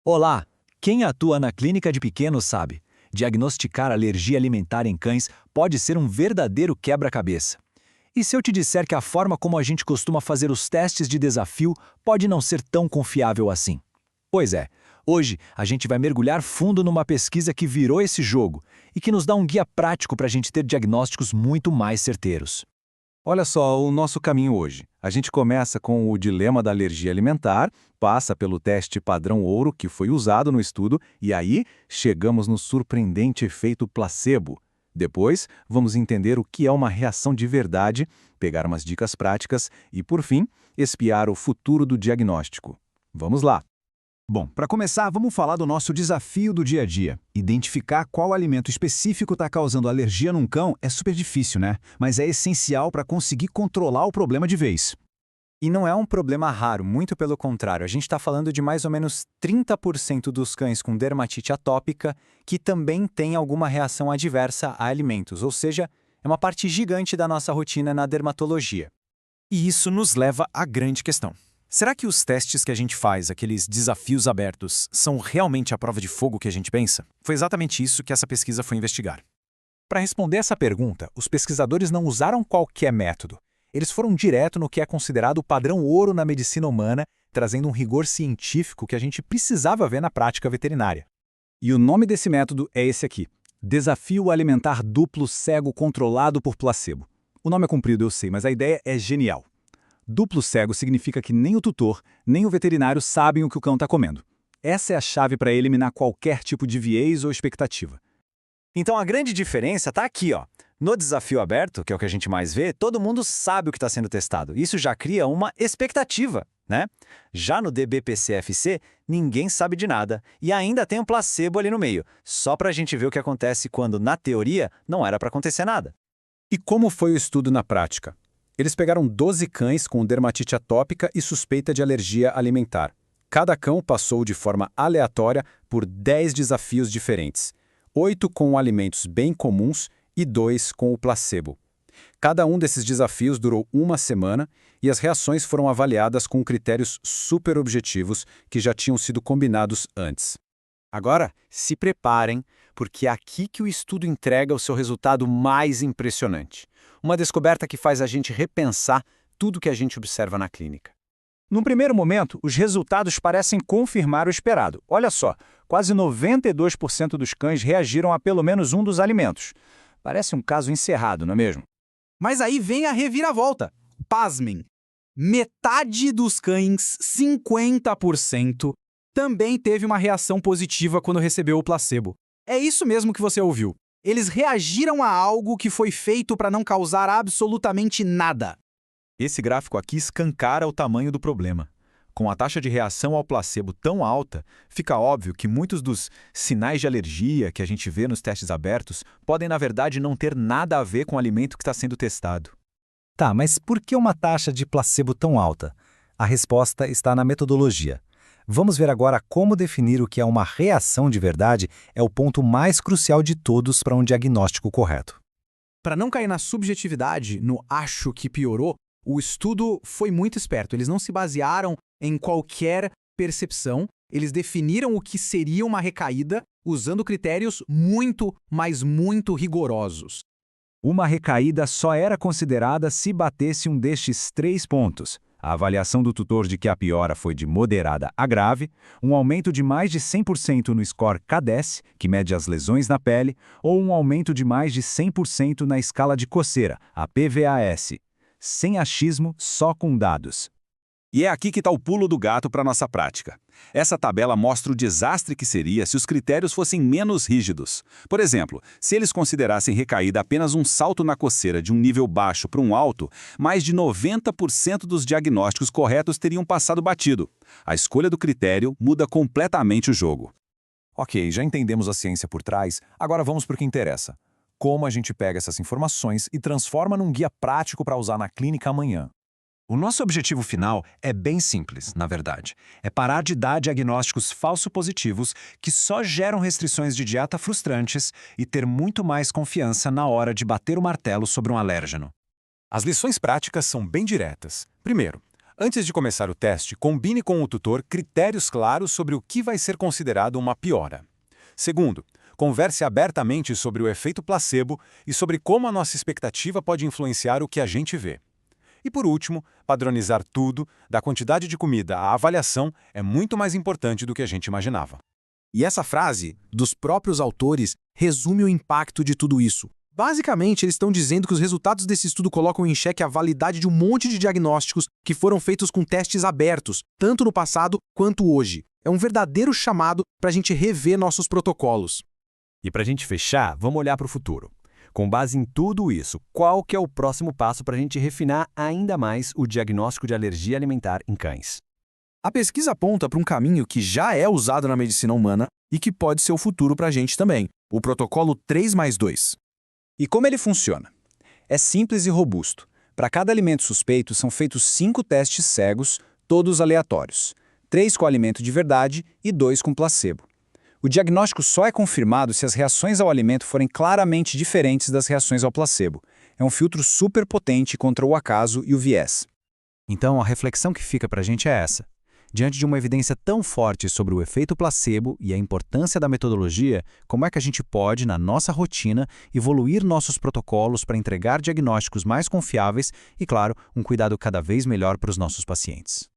Olá! Quem atua na clínica de pequenos sabe, diagnosticar alergia alimentar em cães pode ser um verdadeiro quebra-cabeça. E se eu te disser que a forma como a gente costuma fazer os testes de desafio pode não ser tão confiável assim? Pois é, hoje a gente vai mergulhar fundo numa pesquisa que virou esse jogo e que nos dá um guia prático para a gente ter diagnósticos muito mais certeiros. Olha só o nosso caminho hoje. A gente começa com o dilema da alergia alimentar, passa pelo teste padrão ouro que foi usado no estudo e aí chegamos no surpreendente efeito placebo. Depois, vamos entender o que é uma reação de verdade, pegar umas dicas práticas e, por fim, espiar o futuro do diagnóstico. Vamos lá! Bom, para começar, vamos falar do nosso desafio do dia a dia. Identificar qual alimento específico está causando alergia num cão é super difícil, né? Mas é essencial para conseguir controlar o problema de vez. E não é um problema raro, muito pelo contrário. A gente está falando de mais ou menos 30% dos cães com dermatite atópica que também têm alguma reação adversa a alimentos, ou seja, é uma parte gigante da nossa rotina na dermatologia. E isso nos leva à grande questão. Será que os testes que a gente faz, aqueles desafios abertos, são realmente a prova de fogo que a gente pensa? Foi exatamente isso que essa pesquisa foi investigar. Para responder essa pergunta, os pesquisadores não usaram qualquer método. Eles foram direto no que é considerado o padrão ouro na medicina humana, trazendo um rigor científico que a gente precisava ver na prática veterinária. E o nome desse método é esse aqui: Desafio Alimentar Duplo Cego Controlado por Placebo. O nome é comprido, eu sei, mas a ideia é genial. Duplo cego significa que nem o tutor, nem o veterinário sabem o que o cão está comendo. Essa é a chave para eliminar qualquer tipo de viés ou expectativa. Então a grande diferença está aqui, ó. No desafio aberto, que é o que a gente mais vê, todo mundo sabe o que está sendo testado. Isso já cria uma expectativa, né? Já no DBPCFC, ninguém sabe de nada e ainda tem um placebo ali no meio, só para a gente ver o que acontece quando, na teoria, não era para acontecer nada. E como foi o estudo na prática? Eles pegaram 12 cães com dermatite atópica e suspeita de alergia alimentar. Cada cão passou de forma aleatória por 10 desafios diferentes, 8 com alimentos bem comuns e 2 com o placebo. Cada um desses desafios durou uma semana e as reações foram avaliadas com critérios super objetivos que já tinham sido combinados antes. Agora, se preparem, porque é aqui que o estudo entrega o seu resultado mais impressionante. Uma descoberta que faz a gente repensar tudo que a gente observa na clínica. Num primeiro momento, os resultados parecem confirmar o esperado. Olha só, quase 92% dos cães reagiram a pelo menos um dos alimentos. Parece um caso encerrado, não é mesmo? Mas aí vem a reviravolta. Pasmem! Metade dos cães, 50%, também teve uma reação positiva quando recebeu o placebo. É isso mesmo que você ouviu. Eles reagiram a algo que foi feito para não causar absolutamente nada. Esse gráfico aqui escancara o tamanho do problema. Com a taxa de reação ao placebo tão alta, fica óbvio que muitos dos sinais de alergia que a gente vê nos testes abertos podem, na verdade, não ter nada a ver com o alimento que está sendo testado. Tá, mas por que uma taxa de placebo tão alta? A resposta está na metodologia. Vamos ver agora como definir o que é uma reação de verdade é o ponto mais crucial de todos para um diagnóstico correto. Para não cair na subjetividade, no acho que piorou, o estudo foi muito esperto. Eles não se basearam em qualquer percepção, eles definiram o que seria uma recaída usando critérios muito, mas muito rigorosos. Uma recaída só era considerada se batesse um destes 3 pontos. A avaliação do tutor de que a piora foi de moderada a grave, um aumento de mais de 100% no score CADES, que mede as lesões na pele, ou um aumento de mais de 100% na escala de coceira, a PVAS. Sem achismo, só com dados. E é aqui que está o pulo do gato para nossa prática. Essa tabela mostra o desastre que seria se os critérios fossem menos rígidos. Por exemplo, se eles considerassem recaída apenas um salto na coceira de um nível baixo para um alto, mais de 90% dos diagnósticos corretos teriam passado batido. A escolha do critério muda completamente o jogo. Ok, já entendemos a ciência por trás, agora vamos para o que interessa. Como a gente pega essas informações e transforma num guia prático para usar na clínica amanhã. O nosso objetivo final é bem simples, na verdade. É parar de dar diagnósticos falso-positivos que só geram restrições de dieta frustrantes e ter muito mais confiança na hora de bater o martelo sobre um alérgeno. As lições práticas são bem diretas. Primeiro, Antes de começar o teste, combine com o tutor critérios claros sobre o que vai ser considerado uma piora. Segundo, converse abertamente sobre o efeito placebo e sobre como a nossa expectativa pode influenciar o que a gente vê. E por último, padronizar tudo, da quantidade de comida à avaliação, é muito mais importante do que a gente imaginava. E essa frase, dos próprios autores, resume o impacto de tudo isso. Basicamente, eles estão dizendo que os resultados desse estudo colocam em xeque a validade de um monte de diagnósticos que foram feitos com testes abertos, tanto no passado quanto hoje. É um verdadeiro chamado para a gente rever nossos protocolos. E para a gente fechar, vamos olhar para o futuro. Com base em tudo isso, qual que é o próximo passo para a gente refinar ainda mais o diagnóstico de alergia alimentar em cães? A pesquisa aponta para um caminho que já é usado na medicina humana e que pode ser o futuro para a gente também, o protocolo 3+2. E como ele funciona? É simples e robusto. Para cada alimento suspeito, são feitos 5 testes cegos, todos aleatórios. 3 com alimento de verdade e 2 com placebo. O diagnóstico só é confirmado se as reações ao alimento forem claramente diferentes das reações ao placebo. É um filtro super potente contra o acaso e o viés. Então, a reflexão que fica para a gente é essa. Diante de uma evidência tão forte sobre o efeito placebo e a importância da metodologia, como é que a gente pode, na nossa rotina, evoluir nossos protocolos para entregar diagnósticos mais confiáveis e, claro, um cuidado cada vez melhor para os nossos pacientes?